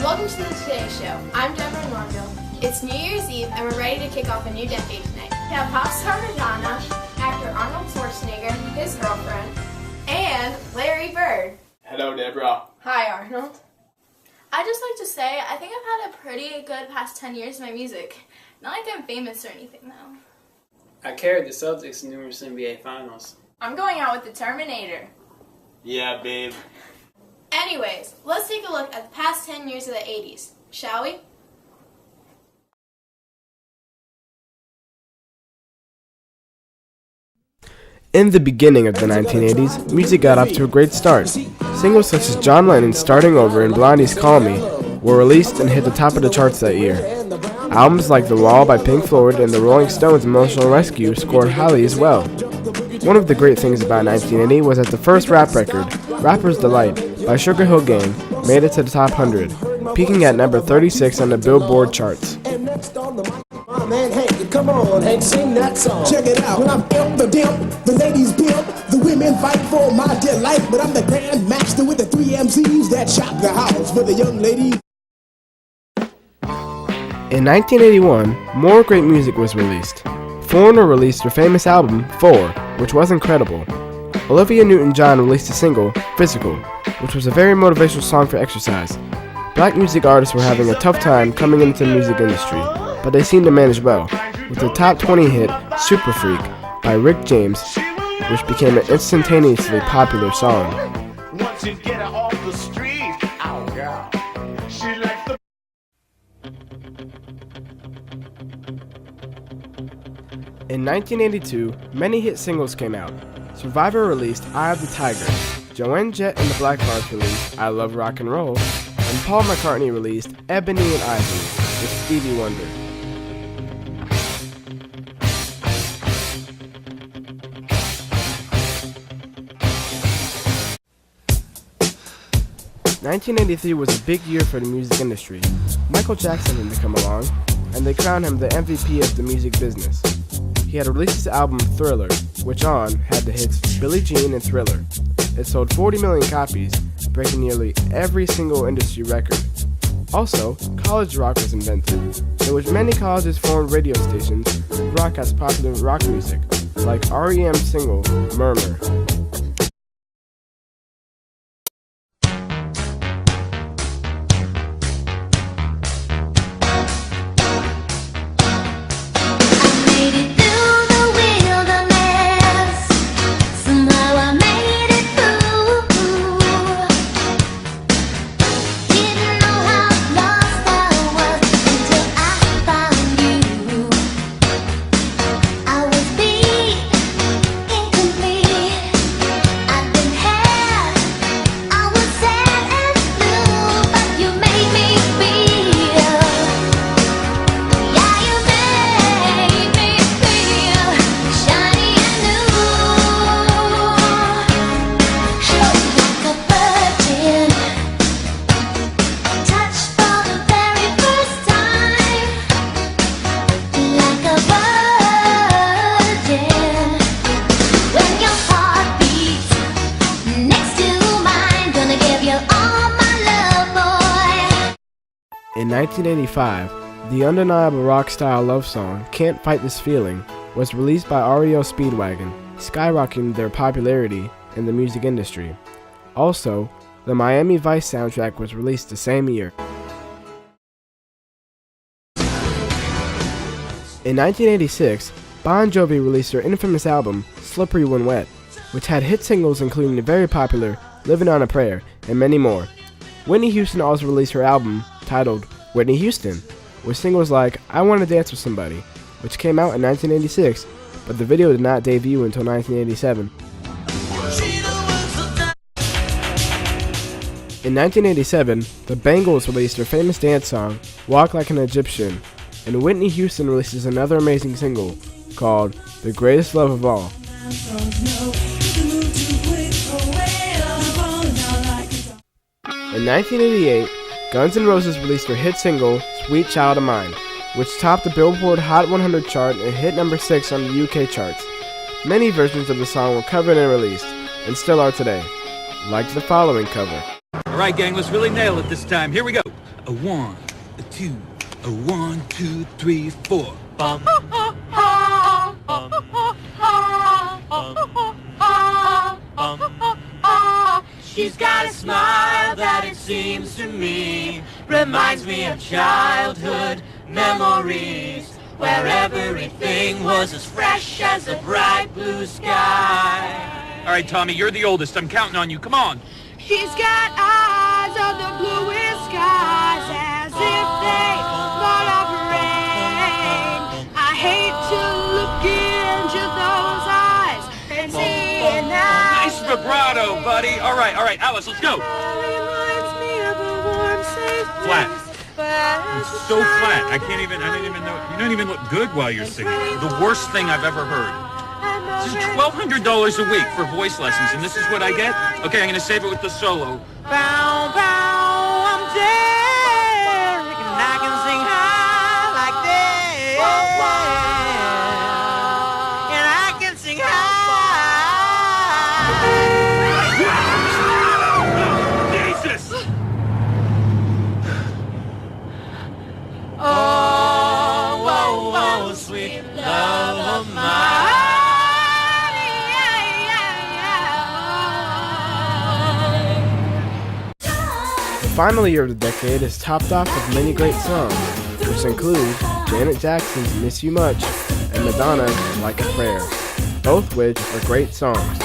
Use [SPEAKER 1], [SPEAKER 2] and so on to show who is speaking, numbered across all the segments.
[SPEAKER 1] Welcome to the Today Show. I'm Deborah Norville. It's New Year's Eve and we're ready to kick off a new decade tonight. We have pop star Madonna, actor Arnold Schwarzenegger, his girlfriend, and Larry Bird.
[SPEAKER 2] Hello, Deborah.
[SPEAKER 1] Hi, Arnold.
[SPEAKER 3] I'd just like to say, I think I've had a pretty good past 10 years in my music. Not like I'm famous or anything, though.
[SPEAKER 4] I carried the Celtics in numerous NBA finals.
[SPEAKER 3] I'm going out with the Terminator.
[SPEAKER 2] Yeah, babe.
[SPEAKER 1] Anyways, let's take a look at the past 10 years of the 80s, shall we?
[SPEAKER 5] In the beginning of the 1980s, music got off to a great start. Singles such as John Lennon's Starting Over and Blondie's Call Me were released and hit the top of the charts that year. Albums like The Wall by Pink Floyd and the Rolling Stones' Emotional Rescue scored highly as well. One of the great things about 1980 was that the first rap record, Rapper's Delight, by Sugar Hill Gang, made it to the top 100, peaking at number 36 on the Billboard charts.
[SPEAKER 6] Man, Hank, come on, Hank, sing that song. Check it out. When I'm the ladies pimp, the women fight for my delight, but I'm the grand master with the 3 MCs that shop the house for the young ladies.
[SPEAKER 5] In 1981, more great music was released. Foreigner released her famous album, 4, which was incredible. Olivia Newton-John released a single, Physical, which was a very motivational song for exercise. Black music artists were having a tough time coming into the music industry, but they seemed to manage well, with the top 20 hit, Super Freak, by Rick James, which became an instantaneously popular song.
[SPEAKER 7] Once you get her off the street, oh girl, she likes the...
[SPEAKER 5] In 1982, many hit singles came out. Survivor released Eye of the Tiger, Joanne Jett and the Black Hearts released I Love Rock and Roll, and Paul McCartney released Ebony and Ivory with Stevie Wonder. (1983) was a big year for the music industry. Michael Jackson had to come along, and they crowned him the MVP of the music business. He had released his album Thriller, which had the hits Billie Jean and Thriller. It sold 40 million copies, breaking nearly every single industry record. Also, college rock was invented, in which many colleges formed radio stations to broadcast popular rock music, like REM's single Murmur. In 1985, the undeniable rock-style love song Can't Fight This Feeling was released by REO Speedwagon, skyrocketing their popularity in the music industry. Also, the Miami Vice soundtrack was released the same year. In 1986, Bon Jovi released their infamous album Slippery When Wet, which had hit singles including the very popular Living on a Prayer and many more. Whitney Houston also released her album titled Whitney Houston, with singles like I Wanna Dance With Somebody, which came out in 1986, but the video did not debut until 1987. In 1987, the Bangles released their famous dance song, Walk Like an Egyptian, and Whitney Houston releases another amazing single called The Greatest Love of All. In 1988, Guns N' Roses released their hit single, Sweet Child of Mine, which topped the Billboard Hot 100 chart and hit number 6 on the UK charts. Many versions of the song were covered and released, and still are today, like the following cover.
[SPEAKER 8] All right, gang, let's really nail it this time. Here we go. A 1, a 2, a 1, 2, 3, 4. Bum.
[SPEAKER 9] She's got a smile that it seems to me reminds me of childhood memories, where everything was as fresh as a bright blue sky.
[SPEAKER 8] All right, Tommy, you're the oldest. I'm counting on you. Come on.
[SPEAKER 9] She's got eyes of the bluest skies, as if they fall off rain. I hate to look into those eyes and see it now.
[SPEAKER 8] Nice vibrato, buddy. All right, Alice, let's go.
[SPEAKER 9] Reminds me of a warm, safe
[SPEAKER 8] Flat.
[SPEAKER 9] place.
[SPEAKER 8] It's so flat. I didn't even know. You don't even look good while you're singing. The worst thing I've ever heard. This is $1,200 a week for voice lessons, and this is what I get? Okay, I'm going to save it with the solo.
[SPEAKER 9] Bow, bow, I'm dead, and I can sing high like this, and I can sing high.
[SPEAKER 8] Jesus!
[SPEAKER 9] Oh, oh, oh, sweet love of mine.
[SPEAKER 5] The final year of the decade is topped off with many great songs, which include Janet Jackson's Miss You Much and Madonna's Like a Prayer, both which are great songs.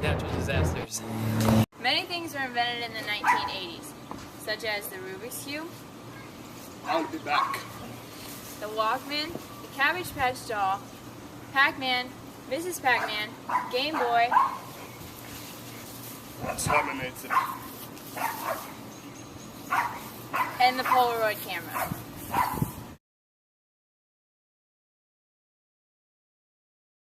[SPEAKER 4] Natural disasters.
[SPEAKER 3] Many things were invented in the 1980s, such as the Rubik's Cube,
[SPEAKER 2] I'll be back.
[SPEAKER 3] the Walkman, the Cabbage Patch Doll, Pac-Man, Mrs. Pac-Man, Game Boy,
[SPEAKER 2] Terminator.
[SPEAKER 3] and the Polaroid camera.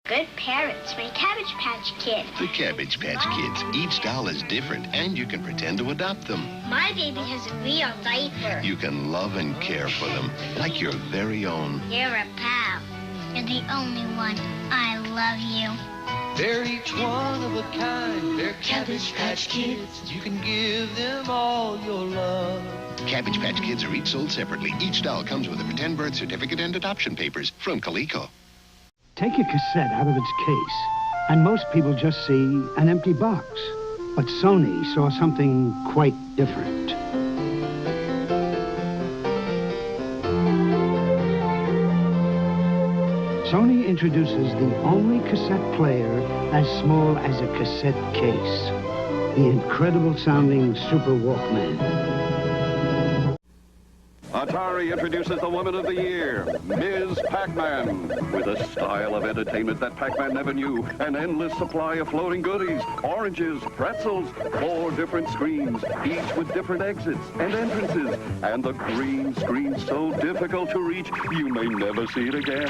[SPEAKER 10] Good parents for Cabbage Patch Kid.
[SPEAKER 11] The Cabbage Patch Kids. Each doll is different, and you can pretend to adopt them.
[SPEAKER 10] My baby has a real diaper.
[SPEAKER 11] You can love and care for them, like your very own.
[SPEAKER 10] You're a pal. You're the only one. I love you.
[SPEAKER 9] They're each one of a kind. They're Cabbage Patch Kids. You can give them all your love.
[SPEAKER 11] Cabbage Patch Kids are each sold separately. Each doll comes with a pretend birth certificate and adoption papers from Coleco.
[SPEAKER 12] Take a cassette out of its case, and most people just see an empty box. But Sony saw something quite different. Sony introduces the only cassette player as small as a cassette case. The incredible sounding Super Walkman.
[SPEAKER 13] Atari introduces the Woman of the Year, Ms. Pac-Man. With a style of entertainment that Pac-Man never knew, an endless supply of floating goodies, oranges, pretzels, 4 different screens, each with different exits and entrances, and the green screen so difficult to reach, you may never see it again.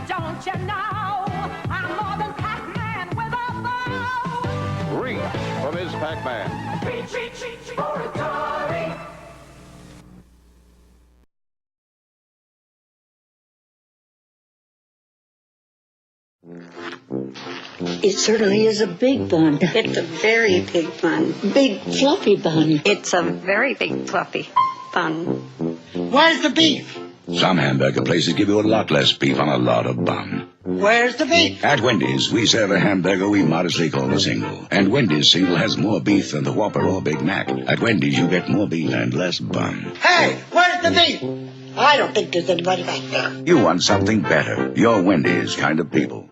[SPEAKER 9] Don't you know I'm more than Pac-Man with a bow?
[SPEAKER 13] Reach for Ms. Pac-Man.
[SPEAKER 9] Reach for Atari.
[SPEAKER 14] It certainly is a big bun. It's a very big bun. Big fluffy bun. It's a very big fluffy bun. Where's the beef?
[SPEAKER 15] Some hamburger places give you a lot less beef on a lot of bun.
[SPEAKER 14] Where's the beef?
[SPEAKER 15] At Wendy's, we serve a hamburger we modestly call a single. And Wendy's single has more beef than the Whopper or Big Mac. At Wendy's, you get more beef and less bun.
[SPEAKER 14] Hey, where's the beef? I don't think there's anybody back there.
[SPEAKER 15] You want something better. You're Wendy's kind of people.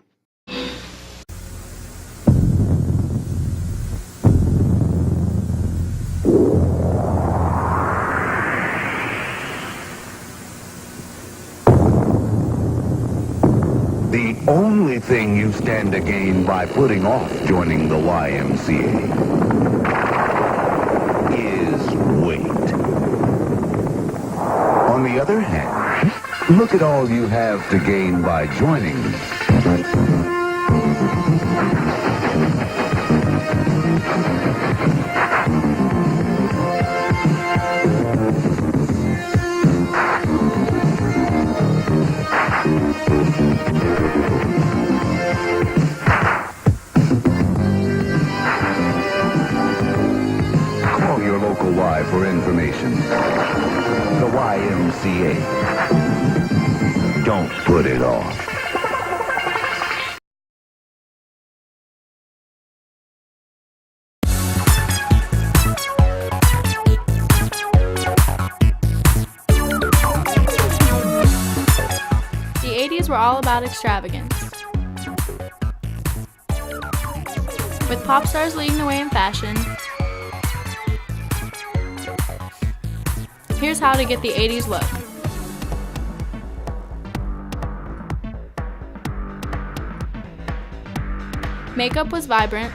[SPEAKER 16] The only thing you stand to gain by putting off joining the YMCA is weight. the other hand, look at all you have to gain by joining. Call your local Y for information. The YMCA. Don't put it off.
[SPEAKER 3] The 80s were all about extravagance, with pop stars leading the way in fashion. Here's how to get the 80s look. Makeup was vibrant.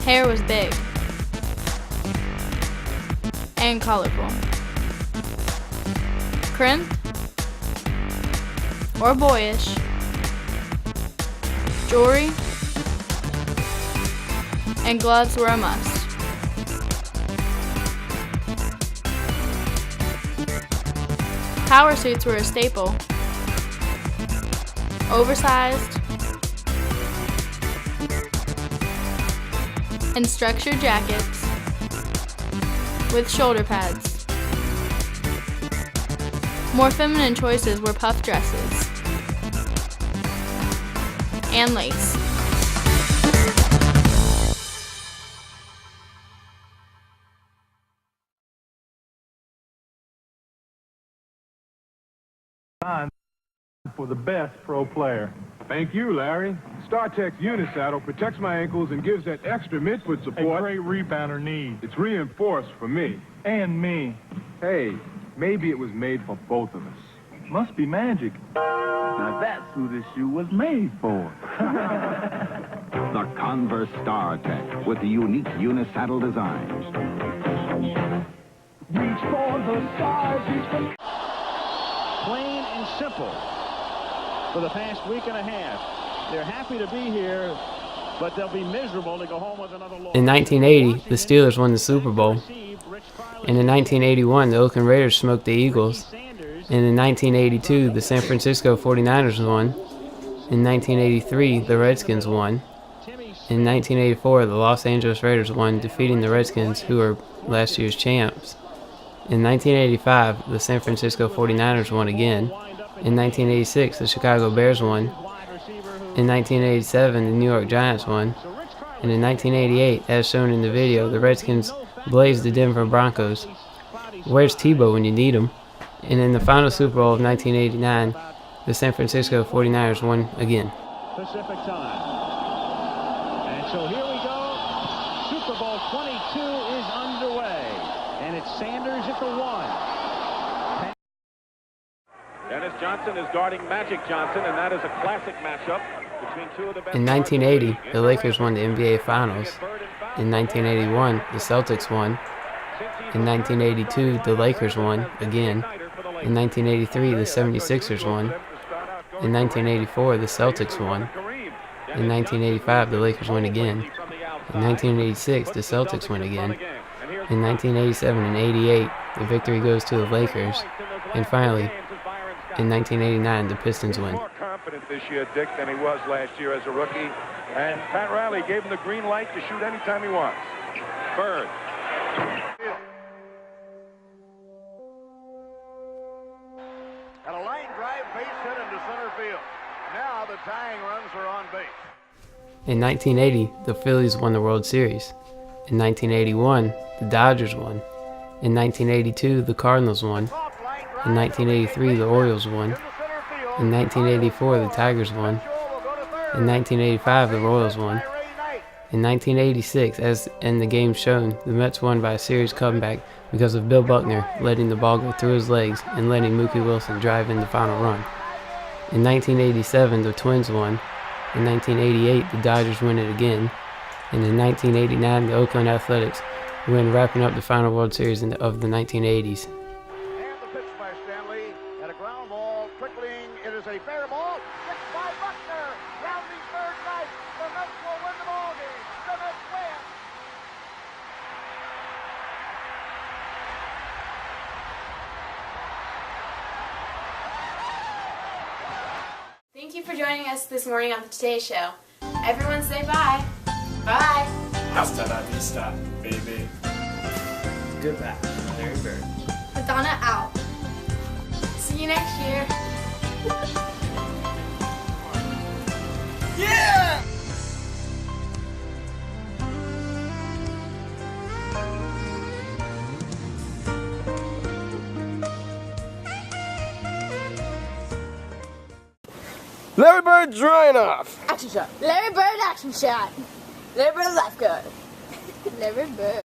[SPEAKER 3] Hair was big and colorful. Crimped or boyish. Jewelry and gloves were a must. Power suits were a staple. Oversized and structured jackets with shoulder pads. More feminine choices were puff dresses and lace.
[SPEAKER 17] For the best pro player. Thank you, Larry. StarTech's Unisaddle protects my ankles and gives that extra midfoot support a great rebounder needs. It's reinforced for me. And me. Hey, maybe it was made for both of us. Must be magic.
[SPEAKER 18] Now that's who this shoe was made for.
[SPEAKER 19] The Converse StarTech with the unique Unisaddle design.
[SPEAKER 18] Reach for the stars, reach for... Plain and simple. For the past week and a half, they're happy to be here, but they'll be miserable to go home with another loss.
[SPEAKER 4] In 1980, the Steelers won the Super Bowl. And in 1981, the Oakland Raiders smoked the Eagles. And in 1982, the San Francisco 49ers won. In 1983, the Redskins won. In 1984, the Los Angeles Raiders won, defeating the Redskins, who were last year's champs. In 1985, the San Francisco 49ers won again. In 1986, the Chicago Bears won. In 1987, the New York Giants won. And in 1988, as shown in the video, the Redskins blazed the Denver Broncos. Where's Tebow when you need him? And in the final Super Bowl of 1989, the San Francisco 49ers won again.
[SPEAKER 18] Pacific time. And so here we go. Super Bowl 22 is underway. And it's Sanders at the 1.
[SPEAKER 20] Dennis Johnson is guarding Magic Johnson, and that is a classic matchup between two of the best.
[SPEAKER 4] In 1980, the Lakers won the NBA Finals. In 1981, the Celtics won. In 1982, the Lakers won again. In 1983, the 76ers won. In 1984, the Celtics won. In 1985, the Lakers won again. In 1986, the Celtics won again. In 1987 and 88, the victory goes to the Lakers. And finally, in 1989, the Pistons win.
[SPEAKER 20] More confident this year, Dick, than he was last year as a rookie. And Pat Riley gave him the green light to shoot anytime he wants. Bird.
[SPEAKER 7] And a line drive base hit into center field. Now the tying runs are on base.
[SPEAKER 4] In 1980, the Phillies won the World Series. In 1981, the Dodgers won. In 1982, the Cardinals won. In 1983, the Orioles won. In 1984, the Tigers won. In 1985, the Royals won. In 1986, as in the game shown, the Mets won by a series comeback because of Bill Buckner letting the ball go through his legs and letting Mookie Wilson drive in the final run. In 1987, the Twins won. In 1988, the Dodgers win it again. And in 1989, the Oakland Athletics when wrapping up the final World Series of the 1980s.
[SPEAKER 7] And the pitch by Stanley at a ground ball, trickling. It is a fair ball. Hit by Buckner. Rounding third right. The Mets will win the ball game. The Mets win.
[SPEAKER 1] Thank you for joining us this morning on the Today Show. Everyone say bye. Bye.
[SPEAKER 5] Hasta la vista, baby. Goodbye, Larry Bird.
[SPEAKER 3] Madonna out.
[SPEAKER 1] See you next year.
[SPEAKER 5] Yeah! Larry Bird drying off.
[SPEAKER 3] Action shot. Larry Bird action shot. Larry Bird left good. Larry Bird.